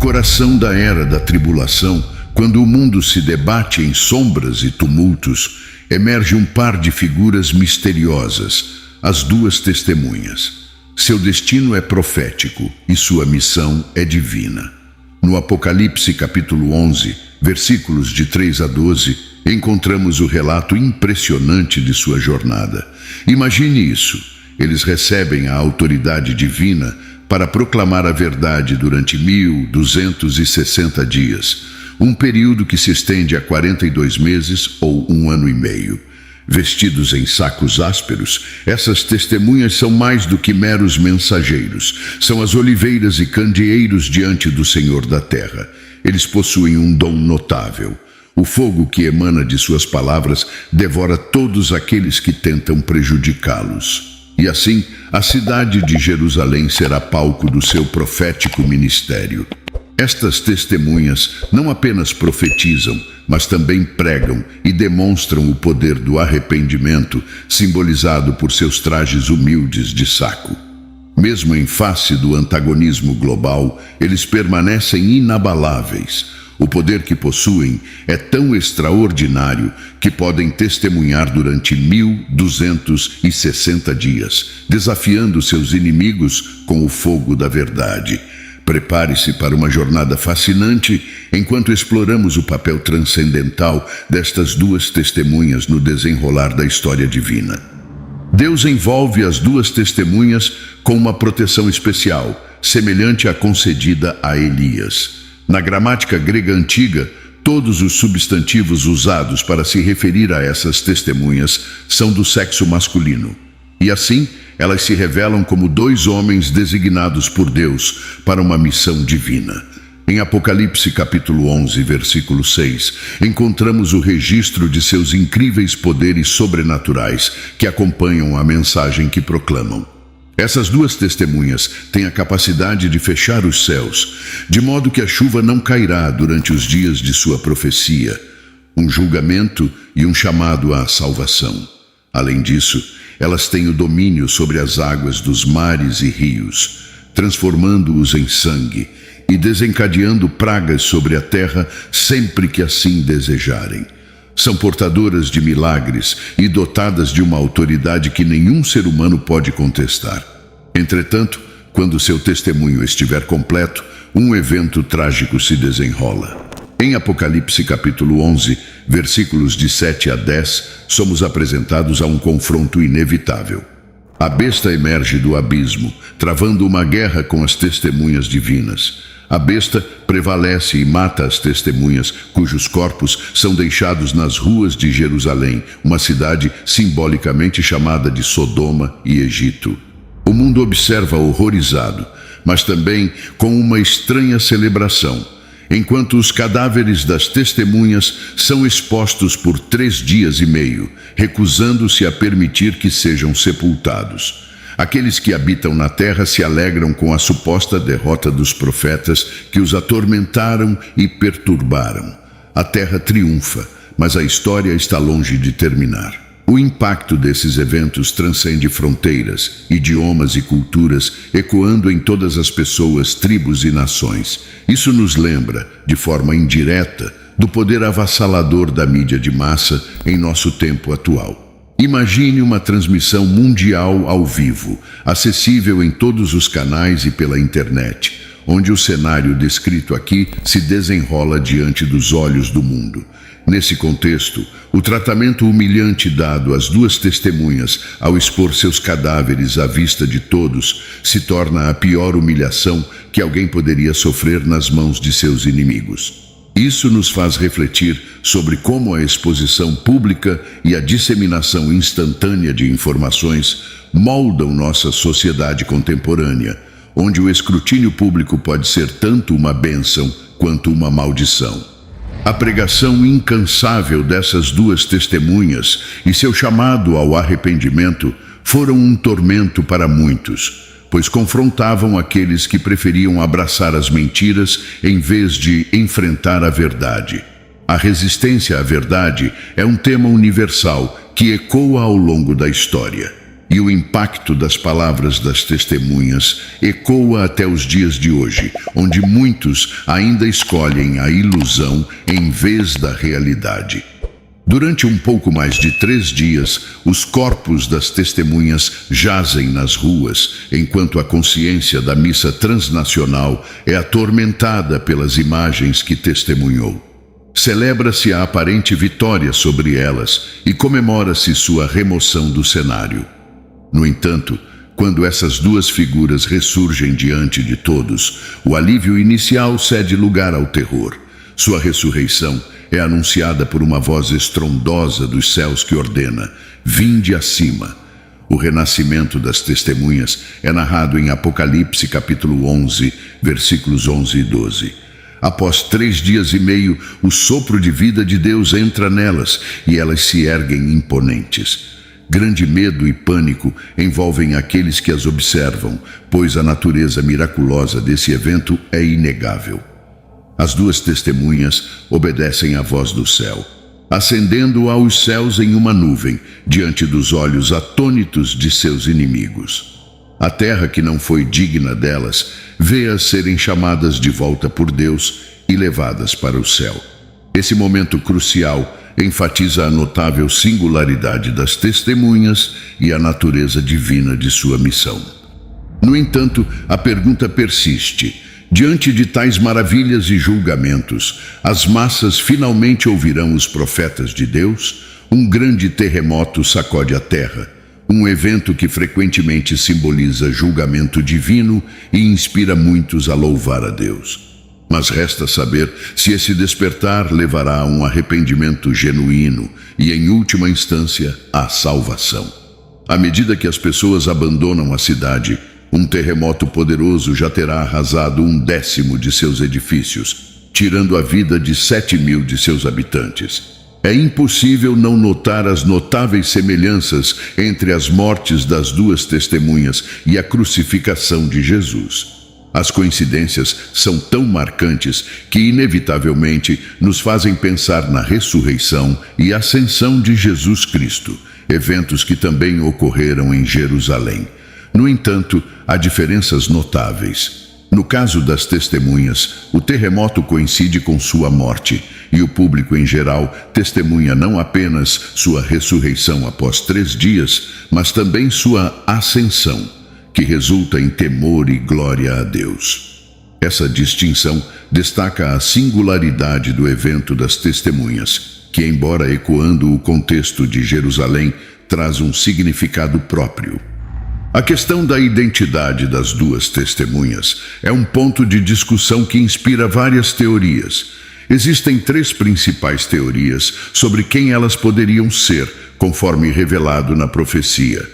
coração da era da tribulação, quando o mundo se debate em sombras e tumultos, emerge um par de figuras misteriosas, as duas testemunhas. Seu destino é profético e sua missão é divina. No Apocalipse capítulo 11, versículos de 3 a 12, encontramos o relato impressionante de sua jornada. Imagine isso: eles recebem a autoridade divina para proclamar a verdade durante 1260 dias, um período que se estende a 42 meses ou 1 ano e meio. Vestidos em sacos ásperos, essas testemunhas são mais do que meros mensageiros. São as oliveiras e candeeiros diante do Senhor da terra. Eles possuem um dom notável. O fogo que emana de suas palavras devora todos aqueles que tentam prejudicá-los. E assim, a cidade de Jerusalém será palco do seu profético ministério. Estas testemunhas não apenas profetizam, mas também pregam e demonstram o poder do arrependimento, simbolizado por seus trajes humildes de saco. Mesmo em face do antagonismo global, eles permanecem inabaláveis. O poder que possuem é tão extraordinário que podem testemunhar durante 1260 dias, desafiando seus inimigos com o fogo da verdade. Prepare-se para uma jornada fascinante enquanto exploramos o papel transcendental destas duas testemunhas no desenrolar da história divina. Deus envolve as duas testemunhas com uma proteção especial, semelhante à concedida a Elias. Na gramática grega antiga, todos os substantivos usados para se referir a essas testemunhas são do sexo masculino. E assim, elas se revelam como dois homens designados por Deus para uma missão divina. Em Apocalipse capítulo 11, versículo 6, encontramos o registro de seus incríveis poderes sobrenaturais que acompanham a mensagem que proclamam. Essas duas testemunhas têm a capacidade de fechar os céus, de modo que a chuva não cairá durante os dias de sua profecia, um julgamento e um chamado à salvação. Além disso, elas têm o domínio sobre as águas dos mares e rios, transformando-os em sangue e desencadeando pragas sobre a terra sempre que assim desejarem. São portadoras de milagres e dotadas de uma autoridade que nenhum ser humano pode contestar. Entretanto, quando seu testemunho estiver completo, um evento trágico se desenrola. Em Apocalipse capítulo 11, versículos de 7 a 10, somos apresentados a um confronto inevitável. A besta emerge do abismo, travando uma guerra com as testemunhas divinas. A besta prevalece e mata as testemunhas, cujos corpos são deixados nas ruas de Jerusalém, uma cidade simbolicamente chamada de Sodoma e Egito. O mundo observa horrorizado, mas também com uma estranha celebração, enquanto os cadáveres das testemunhas são expostos por 3 dias e meio, recusando-se a permitir que sejam sepultados. Aqueles que habitam na terra se alegram com a suposta derrota dos profetas que os atormentaram e perturbaram. A terra triunfa, mas a história está longe de terminar. O impacto desses eventos transcende fronteiras, idiomas e culturas, ecoando em todas as pessoas, tribos e nações. Isso nos lembra, de forma indireta, do poder avassalador da mídia de massa em nosso tempo atual. Imagine uma transmissão mundial ao vivo, acessível em todos os canais e pela internet, onde o cenário descrito aqui se desenrola diante dos olhos do mundo. Nesse contexto, o tratamento humilhante dado às duas testemunhas ao expor seus cadáveres à vista de todos se torna a pior humilhação que alguém poderia sofrer nas mãos de seus inimigos. Isso nos faz refletir sobre como a exposição pública e a disseminação instantânea de informações moldam nossa sociedade contemporânea, onde o escrutínio público pode ser tanto uma bênção quanto uma maldição. A pregação incansável dessas duas testemunhas e seu chamado ao arrependimento foram um tormento para muitos, pois confrontavam aqueles que preferiam abraçar as mentiras em vez de enfrentar a verdade. A resistência à verdade é um tema universal que ecoa ao longo da história. e o impacto das palavras das testemunhas ecoa até os dias de hoje, onde muitos ainda escolhem a ilusão em vez da realidade. Durante um pouco mais de 3 dias, os corpos das testemunhas jazem nas ruas, enquanto a consciência da missa transnacional é atormentada pelas imagens que testemunhou. Celebra-se a aparente vitória sobre elas e comemora-se sua remoção do cenário. No entanto, quando essas duas figuras ressurgem diante de todos, o alívio inicial cede lugar ao terror. Sua ressurreição é anunciada por uma voz estrondosa dos céus que ordena: vinde acima. O renascimento das testemunhas é narrado em Apocalipse capítulo 11, versículos 11 e 12. Após 3 dias e meio, o sopro de vida de Deus entra nelas e elas se erguem imponentes. Grande medo e pânico envolvem aqueles que as observam, pois a natureza miraculosa desse evento é inegável. As duas testemunhas obedecem à voz do céu, ascendendo aos céus em uma nuvem, diante dos olhos atônitos de seus inimigos. A terra que não foi digna delas vê-as serem chamadas de volta por Deus e levadas para o céu. Esse momento crucial enfatiza a notável singularidade das testemunhas e a natureza divina de sua missão. No entanto, a pergunta persiste: diante de tais maravilhas e julgamentos, as massas finalmente ouvirão os profetas de Deus? Um grande terremoto sacode a terra, um evento que frequentemente simboliza julgamento divino e inspira muitos a louvar a Deus. Mas resta saber se esse despertar levará a um arrependimento genuíno e, em última instância, à salvação. À medida que as pessoas abandonam a cidade, um terremoto poderoso já terá arrasado 1/10 de seus edifícios, tirando a vida de 7.000 de seus habitantes. É impossível não notar as notáveis semelhanças entre as mortes das duas testemunhas e a crucificação de Jesus. As coincidências são tão marcantes que, inevitavelmente, nos fazem pensar na ressurreição e ascensão de Jesus Cristo, eventos que também ocorreram em Jerusalém. No entanto, há diferenças notáveis. No caso das testemunhas, o terremoto coincide com sua morte, e o público em geral testemunha não apenas sua ressurreição após 3 dias, mas também sua ascensão, que resulta em temor e glória a Deus. Essa distinção destaca a singularidade do evento das testemunhas, que, embora ecoando o contexto de Jerusalém, traz um significado próprio. A questão da identidade das duas testemunhas é um ponto de discussão que inspira várias teorias. Existem 3 principais teorias sobre quem elas poderiam ser, conforme revelado na profecia.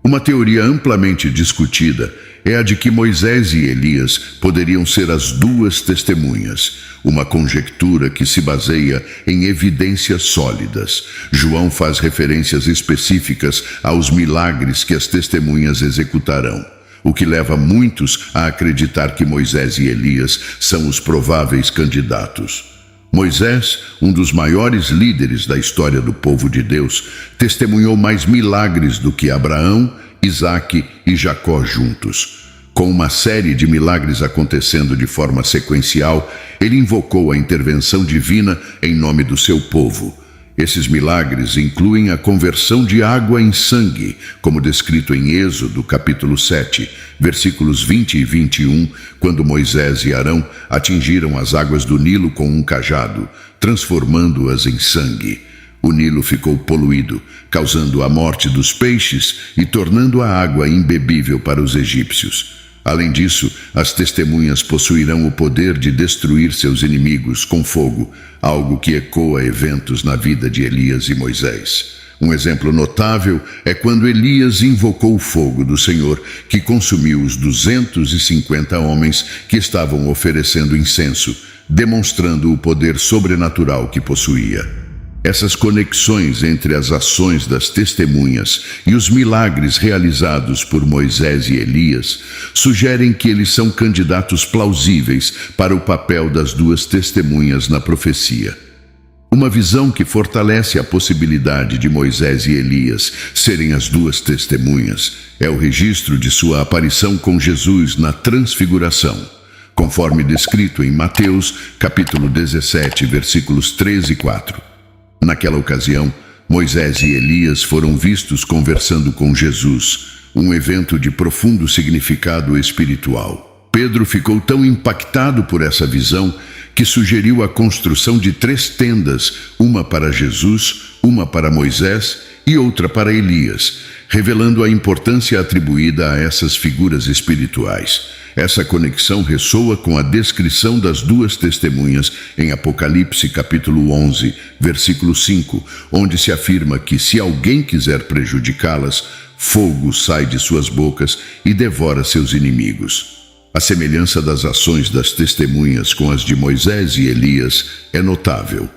Uma teoria amplamente discutida é a de que Moisés e Elias poderiam ser as duas testemunhas, uma conjectura que se baseia em evidências sólidas. João faz referências específicas aos milagres que as testemunhas executarão, o que leva muitos a acreditar que Moisés e Elias são os prováveis candidatos. Moisés, um dos maiores líderes da história do povo de Deus, testemunhou mais milagres do que Abraão, Isaque e Jacó juntos. Com uma série de milagres acontecendo de forma sequencial, ele invocou a intervenção divina em nome do seu povo. Esses milagres incluem a conversão de água em sangue, como descrito em Êxodo, capítulo 7, versículos 20 e 21, quando Moisés e Arão atingiram as águas do Nilo com um cajado, transformando-as em sangue. O Nilo ficou poluído, causando a morte dos peixes e tornando a água imbebível para os egípcios. Além disso, as testemunhas possuirão o poder de destruir seus inimigos com fogo, algo que ecoa eventos na vida de Elias e Moisés. Um exemplo notável é quando Elias invocou o fogo do Senhor, que consumiu os 250 homens que estavam oferecendo incenso, demonstrando o poder sobrenatural que possuía. Essas conexões entre as ações das testemunhas e os milagres realizados por Moisés e Elias sugerem que eles são candidatos plausíveis para o papel das duas testemunhas na profecia. Uma visão que fortalece a possibilidade de Moisés e Elias serem as duas testemunhas é o registro de sua aparição com Jesus na Transfiguração, conforme descrito em Mateus, capítulo 17, versículos 3 e 4. Naquela ocasião, Moisés e Elias foram vistos conversando com Jesus, um evento de profundo significado espiritual. Pedro ficou tão impactado por essa visão que sugeriu a construção de 3 tendas, uma para Jesus, uma para Moisés e outra para Elias, revelando a importância atribuída a essas figuras espirituais. Essa conexão ressoa com a descrição das duas testemunhas em Apocalipse capítulo 11, versículo 5, onde se afirma que se alguém quiser prejudicá-las, fogo sai de suas bocas e devora seus inimigos. A semelhança das ações das testemunhas com as de Moisés e Elias é notável.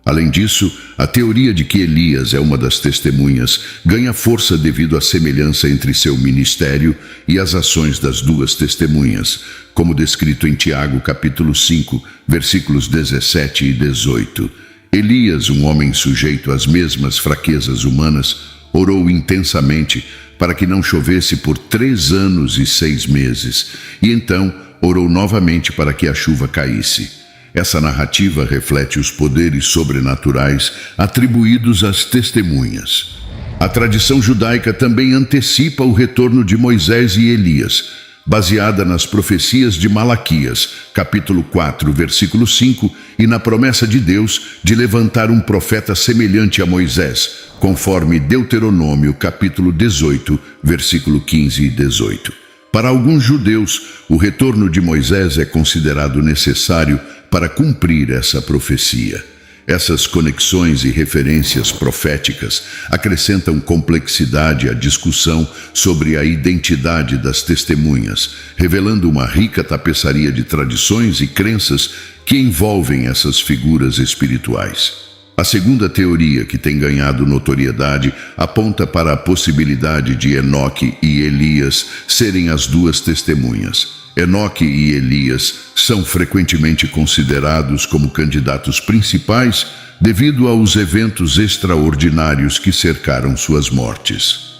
Além disso, a teoria de que Elias é uma das testemunhas ganha força devido à semelhança entre seu ministério e as ações das duas testemunhas, como descrito em Tiago capítulo 5, versículos 17 e 18. Elias, um homem sujeito às mesmas fraquezas humanas, orou intensamente para que não chovesse por 3 anos e 6 meses, e então orou novamente para que a chuva caísse. Essa narrativa reflete os poderes sobrenaturais atribuídos às testemunhas. A tradição judaica também antecipa o retorno de Moisés e Elias, baseada nas profecias de Malaquias, capítulo 4, versículo 5, e na promessa de Deus de levantar um profeta semelhante a Moisés, conforme Deuteronômio, capítulo 18, versículo 15 e 18. Para alguns judeus, o retorno de Moisés é considerado necessário para cumprir essa profecia. Essas conexões e referências proféticas acrescentam complexidade à discussão sobre a identidade das testemunhas, revelando uma rica tapeçaria de tradições e crenças que envolvem essas figuras espirituais. A segunda teoria que tem ganhado notoriedade aponta para a possibilidade de Enoque e Elias serem as duas testemunhas. Enoque e Elias são frequentemente considerados como candidatos principais devido aos eventos extraordinários que cercaram suas mortes.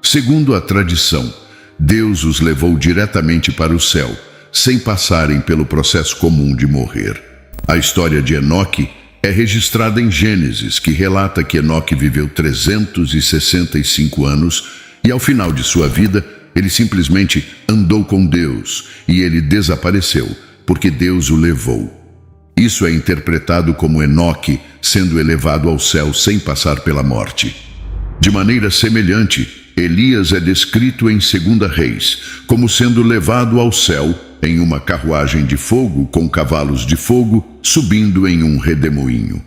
Segundo a tradição, Deus os levou diretamente para o céu, sem passarem pelo processo comum de morrer. A história de Enoque é registrada em Gênesis, que relata que Enoque viveu 365 anos e, ao final de sua vida, ele simplesmente andou com Deus e ele desapareceu, porque Deus o levou. Isso é interpretado como Enoque sendo elevado ao céu sem passar pela morte. De maneira semelhante, Elias é descrito em 2 Reis como sendo levado ao céu em uma carruagem de fogo com cavalos de fogo subindo em um redemoinho.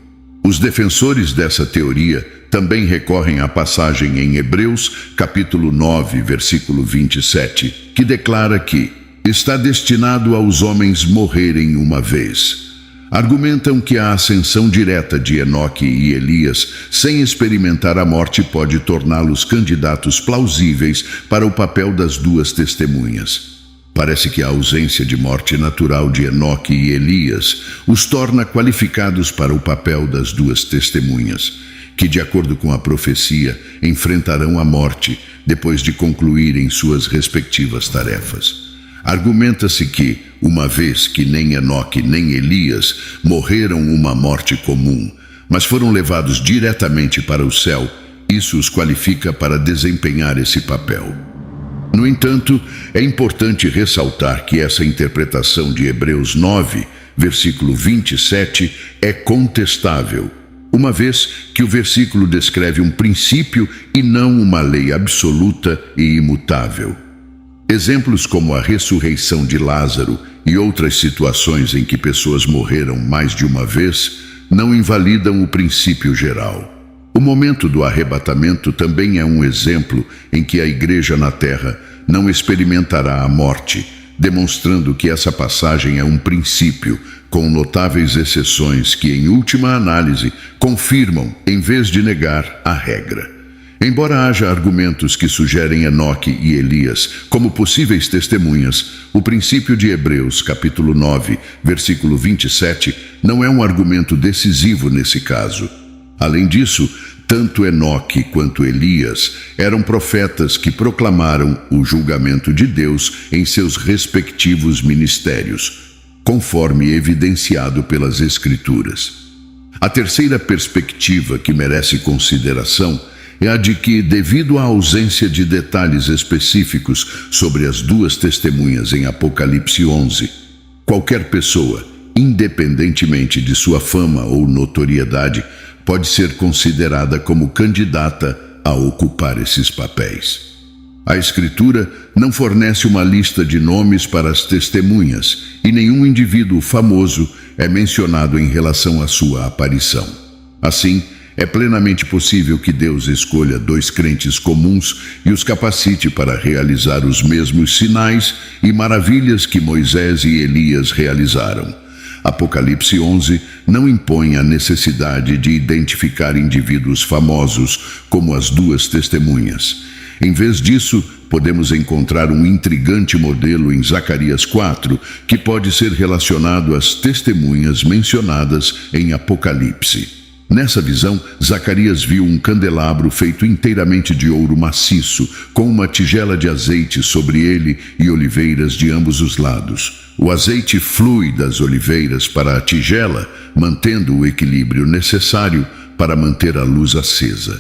Os defensores dessa teoria também recorrem à passagem em Hebreus, capítulo 9, versículo 27, que declara que está destinado aos homens morrerem uma vez. Argumentam que a ascensão direta de Enoque e Elias, sem experimentar a morte, pode torná-los candidatos plausíveis para o papel das duas testemunhas. Parece que a ausência de morte natural de Enoque e Elias os torna qualificados para o papel das duas testemunhas, que, de acordo com a profecia, enfrentarão a morte depois de concluírem suas respectivas tarefas. Argumenta-se que, uma vez que nem Enoque nem Elias morreram uma morte comum, mas foram levados diretamente para o céu, isso os qualifica para desempenhar esse papel. No entanto, é importante ressaltar que essa interpretação de Hebreus 9, versículo 27, é contestável, uma vez que o versículo descreve um princípio e não uma lei absoluta e imutável. Exemplos como a ressurreição de Lázaro e outras situações em que pessoas morreram mais de uma vez não invalidam o princípio geral. O momento do arrebatamento também é um exemplo em que a igreja na terra não experimentará a morte, demonstrando que essa passagem é um princípio, com notáveis exceções que, em última análise, confirmam, em vez de negar, a regra. Embora haja argumentos que sugerem Enoque e Elias como possíveis testemunhas, o princípio de Hebreus, capítulo 9, versículo 27, não é um argumento decisivo nesse caso. Além disso, tanto Enoque quanto Elias eram profetas que proclamaram o julgamento de Deus em seus respectivos ministérios, conforme evidenciado pelas Escrituras. A terceira perspectiva que merece consideração é a de que, devido à ausência de detalhes específicos sobre as duas testemunhas em Apocalipse 11, qualquer pessoa, independentemente de sua fama ou notoriedade, pode ser considerada como candidata a ocupar esses papéis. A Escritura não fornece uma lista de nomes para as testemunhas e nenhum indivíduo famoso é mencionado em relação à sua aparição. Assim, é plenamente possível que Deus escolha dois crentes comuns e os capacite para realizar os mesmos sinais e maravilhas que Moisés e Elias realizaram. Apocalipse 11 não impõe a necessidade de identificar indivíduos famosos como as duas testemunhas. Em vez disso, podemos encontrar um intrigante modelo em Zacarias 4, que pode ser relacionado às testemunhas mencionadas em Apocalipse. Nessa visão, Zacarias viu um candelabro feito inteiramente de ouro maciço, com uma tigela de azeite sobre ele e oliveiras de ambos os lados. O azeite flui das oliveiras para a tigela, mantendo o equilíbrio necessário para manter a luz acesa.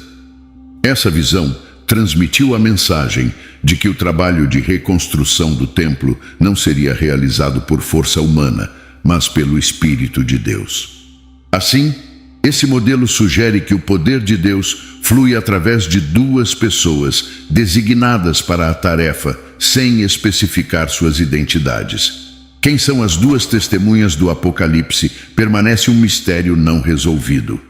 Essa visão transmitiu a mensagem de que o trabalho de reconstrução do templo não seria realizado por força humana, mas pelo Espírito de Deus. Assim, esse modelo sugere que o poder de Deus flui através de duas pessoas designadas para a tarefa, sem especificar suas identidades. Quem são as duas testemunhas do Apocalipse permanece um mistério não resolvido.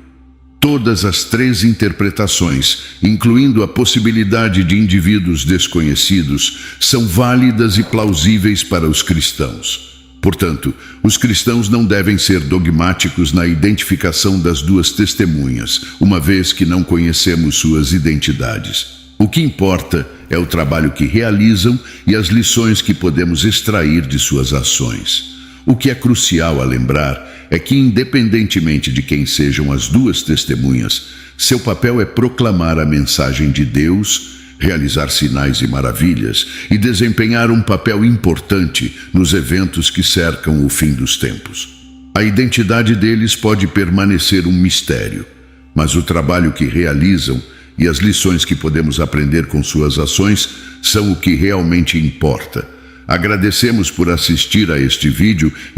Todas as três interpretações, incluindo a possibilidade de indivíduos desconhecidos, são válidas e plausíveis para os cristãos. Portanto, os cristãos não devem ser dogmáticos na identificação das duas testemunhas, uma vez que não conhecemos suas identidades. O que importa é o trabalho que realizam e as lições que podemos extrair de suas ações. O que é crucial a lembrar é que, independentemente de quem sejam as duas testemunhas, seu papel é proclamar a mensagem de Deus, realizar sinais e maravilhas e desempenhar um papel importante nos eventos que cercam o fim dos tempos. A identidade deles pode permanecer um mistério, mas o trabalho que realizam e as lições que podemos aprender com suas ações são o que realmente importa. Agradecemos por assistir a este vídeo